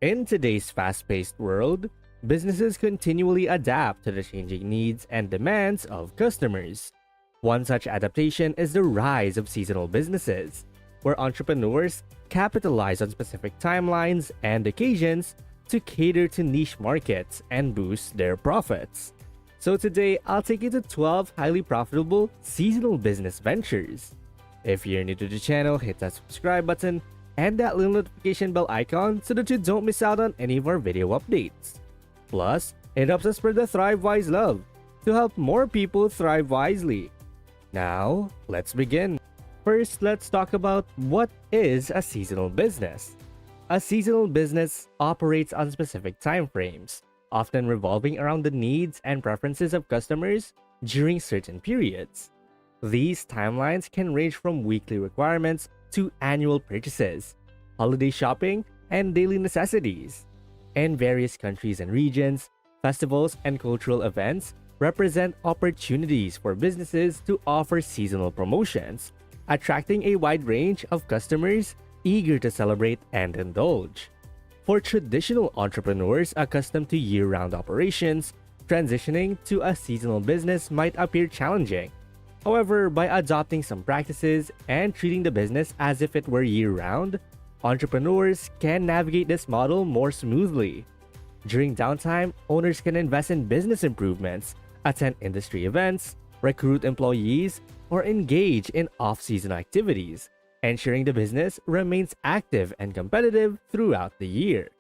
In today's fast paced world, businesses continually adapt to the changing needs and demands of customers. One such adaptation is the rise of seasonal businesses, where entrepreneurs capitalize on specific timelines and occasions to cater to niche markets and boost their profits. So today, I'll take you to 12 highly profitable seasonal business ventures. If you're new to the channel, hit that subscribe button and that little notification bell icon so that you don't miss out on any of our video updates. Plus, it helps us spread the Thrive Wise love to help more people thrive wisely. Now, let's begin. First, let's talk about what is a seasonal business. A seasonal business operates on specific time frames, often revolving around the needs and preferences of customers during certain periods. These timelines can range from weekly requirements to annual purchases, holiday shopping, and daily necessities. In various countries and regions, festivals and cultural events represent opportunities for businesses to offer seasonal promotions, attracting a wide range of customers eager to celebrate and indulge. For traditional entrepreneurs accustomed to year-round operations, transitioning to a seasonal business might appear challenging. However, by adopting some practices and treating the business as if it were year-round, entrepreneurs can navigate this model more smoothly. During downtime, owners can invest in business improvements, attend industry events, recruit employees, or engage in off-season activities, ensuring the business remains active and competitive throughout the year.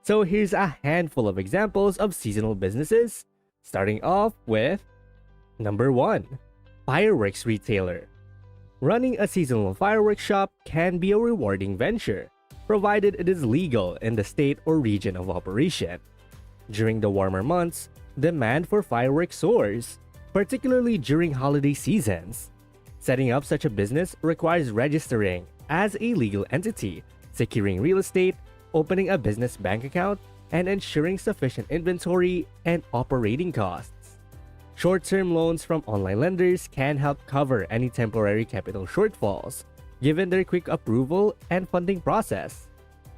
So here's a handful of examples of seasonal businesses, starting off with number 1. Fireworks retailer. Running a seasonal fireworks shop can be a rewarding venture, provided it is legal in the state or region of operation. During the warmer months, demand for fireworks soars, particularly during holiday seasons. Setting up such a business requires registering as a legal entity, securing real estate, opening a business bank account, and ensuring sufficient inventory and operating costs. Short-term loans from online lenders can help cover any temporary capital shortfalls, given their quick approval and funding process.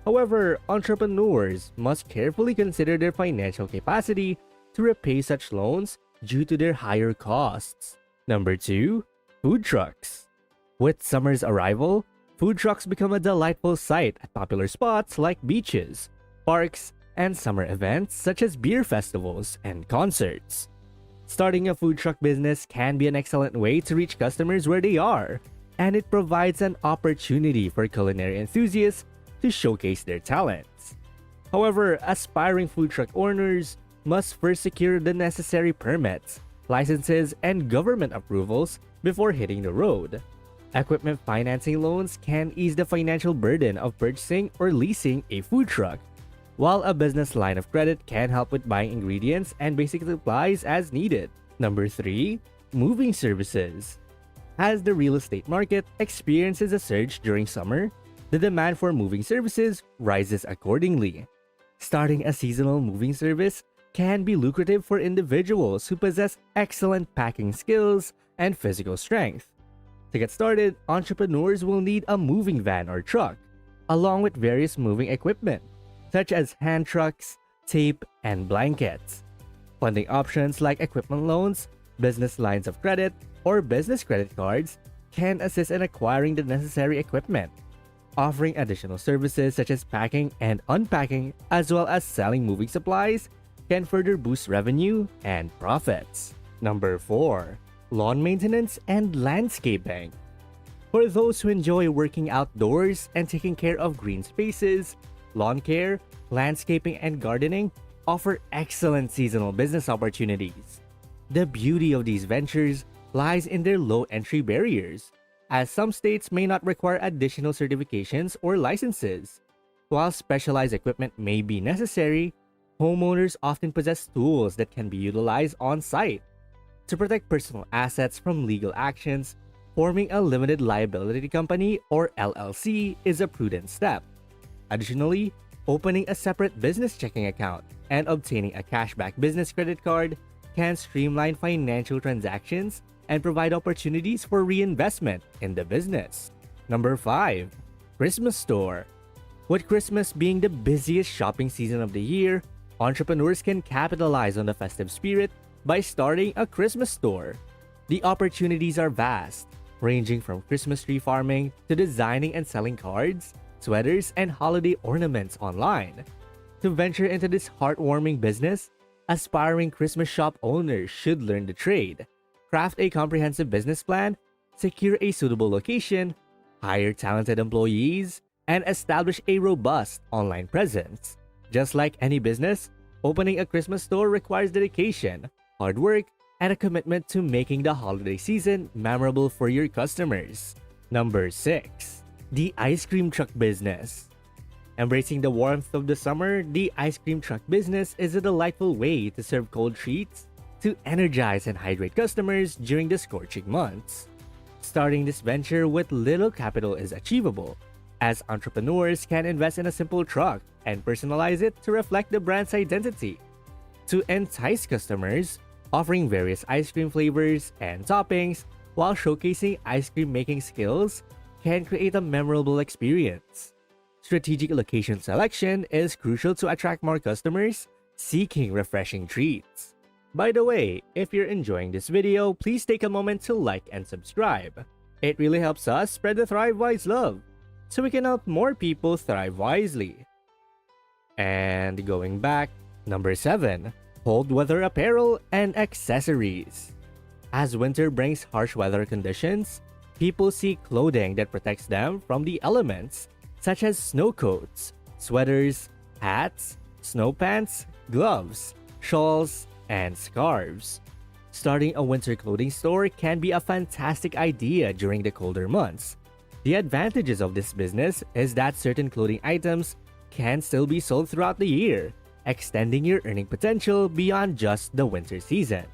However, entrepreneurs must carefully consider their financial capacity to repay such loans due to their higher costs. Number 2. Food trucks. With summer's arrival, food trucks become a delightful sight at popular spots like beaches, parks, and summer events such as beer festivals and concerts. Starting a food truck business can be an excellent way to reach customers where they are, and it provides an opportunity for culinary enthusiasts to showcase their talents. However, aspiring food truck owners must first secure the necessary permits, licenses, and government approvals before hitting the road. Equipment financing loans can ease the financial burden of purchasing or leasing a food truck, while a business line of credit can help with buying ingredients and basic supplies as needed. Number 3. Moving services. As the real estate market experiences a surge during summer, the demand for moving services rises accordingly. Starting a seasonal moving service can be lucrative for individuals who possess excellent packing skills and physical strength. To get started, entrepreneurs will need a moving van or truck, along with various moving equipment, such as hand trucks, tape, and blankets. Funding options like equipment loans, business lines of credit, or business credit cards can assist in acquiring the necessary equipment. Offering additional services such as packing and unpacking, as well as selling moving supplies, can further boost revenue and profits. Number 4. Lawn maintenance and landscaping. For those who enjoy working outdoors and taking care of green spaces, lawn care, landscaping, and gardening offer excellent seasonal business opportunities. The beauty of these ventures lies in their low entry barriers, as some states may not require additional certifications or licenses. While specialized equipment may be necessary, homeowners often possess tools that can be utilized on-site. To protect personal assets from legal actions, forming a limited liability company or LLC is a prudent step. Additionally, opening a separate business checking account and obtaining a cashback business credit card can streamline financial transactions and provide opportunities for reinvestment in the business. Number 5. Christmas store. With Christmas being the busiest shopping season of the year, entrepreneurs can capitalize on the festive spirit by starting a Christmas store. The opportunities are vast, ranging from Christmas tree farming to designing and selling cards, sweaters, and holiday ornaments online. To venture into this heartwarming business, aspiring Christmas shop owners should learn the trade, craft a comprehensive business plan, secure a suitable location, hire talented employees, and establish a robust online presence. Just like any business, opening a Christmas store requires dedication, hard work, and a commitment to making the holiday season memorable for your customers. Number 6. The ice cream truck business. Embracing the warmth of the summer, the ice cream truck business is a delightful way to serve cold treats to energize and hydrate customers during the scorching months. Starting this venture with little capital is achievable, as entrepreneurs can invest in a simple truck and personalize it to reflect the brand's identity. To entice customers, offering various ice cream flavors and toppings while showcasing ice cream making skills can create a memorable experience. Strategic location selection is crucial to attract more customers seeking refreshing treats. By the way, if you're enjoying this video, please take a moment to like and subscribe. It really helps us spread the Thrive Wise love, so we can help more people thrive wisely. And going back, number 7. Cold weather apparel and accessories. As winter brings harsh weather conditions, people seek clothing that protects them from the elements, such as snow coats, sweaters, hats, snow pants, gloves, shawls, and scarves. Starting a winter clothing store can be a fantastic idea during the colder months. The advantages of this business is that certain clothing items can still be sold throughout the year, extending your earning potential beyond just the winter season.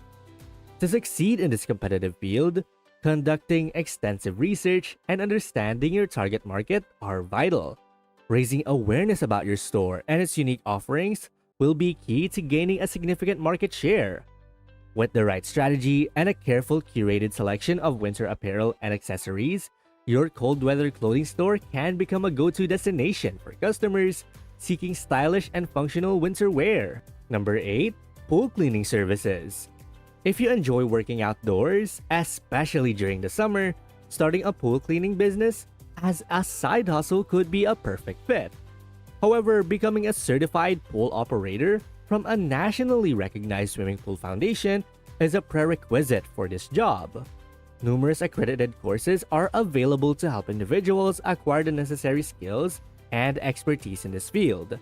To succeed in this competitive field, conducting extensive research and understanding your target market are vital. Raising awareness about your store and its unique offerings will be key to gaining a significant market share. With the right strategy and a careful curated selection of winter apparel and accessories, your cold weather clothing store can become a go-to destination for customers seeking stylish and functional winter wear. Number 8. Pool cleaning services. If you enjoy working outdoors, especially during the summer, starting a pool cleaning business as a side hustle could be a perfect fit. However, becoming a certified pool operator from a nationally recognized swimming pool foundation is a prerequisite for this job. Numerous accredited courses are available to help individuals acquire the necessary skills and expertise in this field.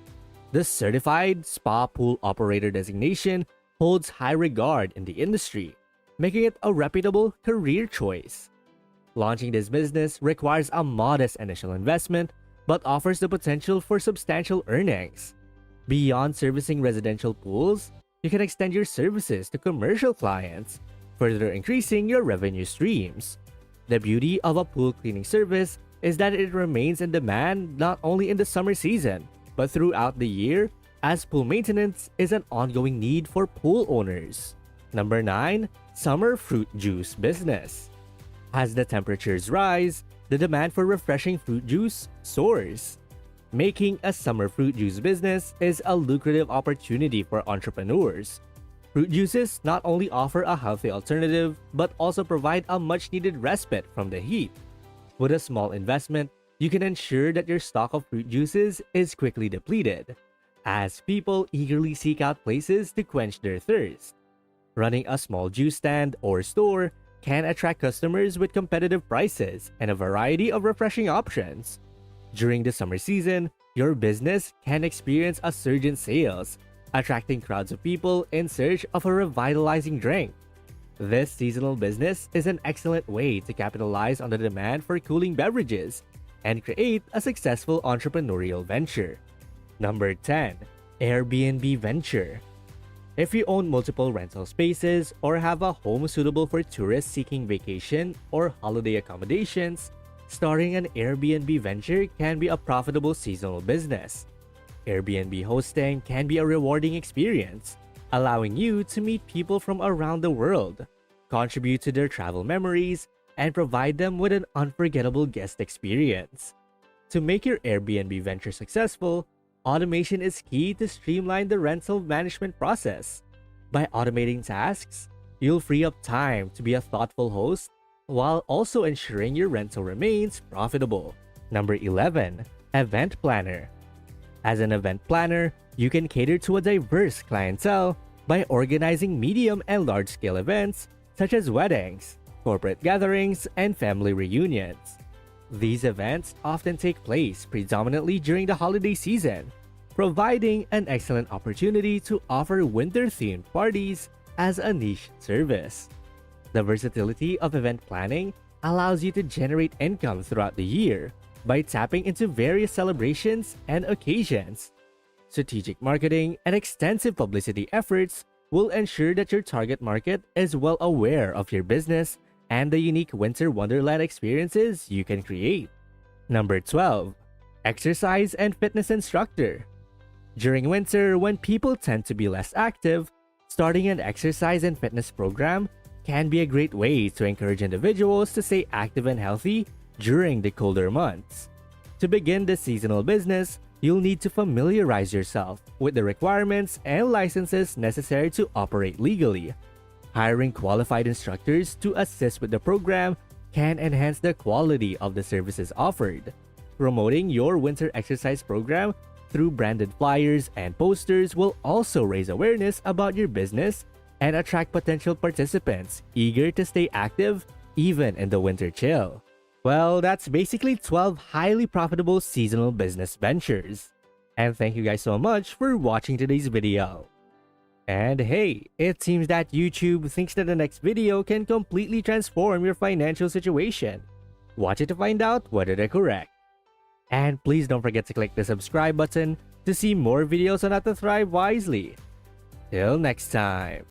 The Certified Spa Pool Operator designation holds high regard in the industry, making it a reputable career choice. Launching this business requires a modest initial investment, but offers the potential for substantial earnings. Beyond servicing residential pools, you can extend your services to commercial clients, further increasing your revenue streams. The beauty of a pool cleaning service is that it remains in demand not only in the summer season, but throughout the year, as pool maintenance is an ongoing need for pool owners. Number 9. Summer fruit juice business. As the temperatures rise, the demand for refreshing fruit juice soars. Making a summer fruit juice business is a lucrative opportunity for entrepreneurs. Fruit juices not only offer a healthy alternative, but also provide a much-needed respite from the heat. With a small investment, you can ensure that your stock of fruit juices is quickly depleted, as people eagerly seek out places to quench their thirst. Running a small juice stand or store can attract customers with competitive prices and a variety of refreshing options. During the summer season, your business can experience a surge in sales, attracting crowds of people in search of a revitalizing drink. This seasonal business is an excellent way to capitalize on the demand for cooling beverages and create a successful entrepreneurial venture. Number 10. Airbnb venture. If you own multiple rental spaces or have a home suitable for tourists seeking vacation or holiday accommodations, starting an Airbnb venture can be a profitable seasonal business. Airbnb hosting can be a rewarding experience, allowing you to meet people from around the world, contribute to their travel memories, and provide them with an unforgettable guest experience. To make your Airbnb venture successful, automation is key to streamline the rental management process. By automating tasks, you'll free up time to be a thoughtful host while also ensuring your rental remains profitable. Number 11. Event Planner. As an event planner, you can cater to a diverse clientele by organizing medium and large-scale events such as weddings, corporate gatherings, and family reunions. These events often take place predominantly during the holiday season, providing an excellent opportunity to offer winter-themed parties as a niche service. The versatility of event planning allows you to generate income throughout the year by tapping into various celebrations and occasions. Strategic marketing and extensive publicity efforts will ensure that your target market is well aware of your business and the unique winter wonderland experiences you can create. Number 12. Exercise and fitness instructor. During winter, when people tend to be less active, starting an exercise and fitness program can be a great way to encourage individuals to stay active and healthy during the colder months. To begin this seasonal business, you'll need to familiarize yourself with the requirements and licenses necessary to operate legally. Hiring qualified instructors to assist with the program can enhance the quality of the services offered. Promoting your winter exercise program through branded flyers and posters will also raise awareness about your business and attract potential participants eager to stay active even in the winter chill. Well, that's basically 12 highly profitable seasonal business ventures. And thank you guys so much for watching today's video. And hey, it seems that YouTube thinks that the next video can completely transform your financial situation. Watch it to find out whether they're correct. And please don't forget to click the subscribe button to see more videos on how to thrive wisely. Till next time.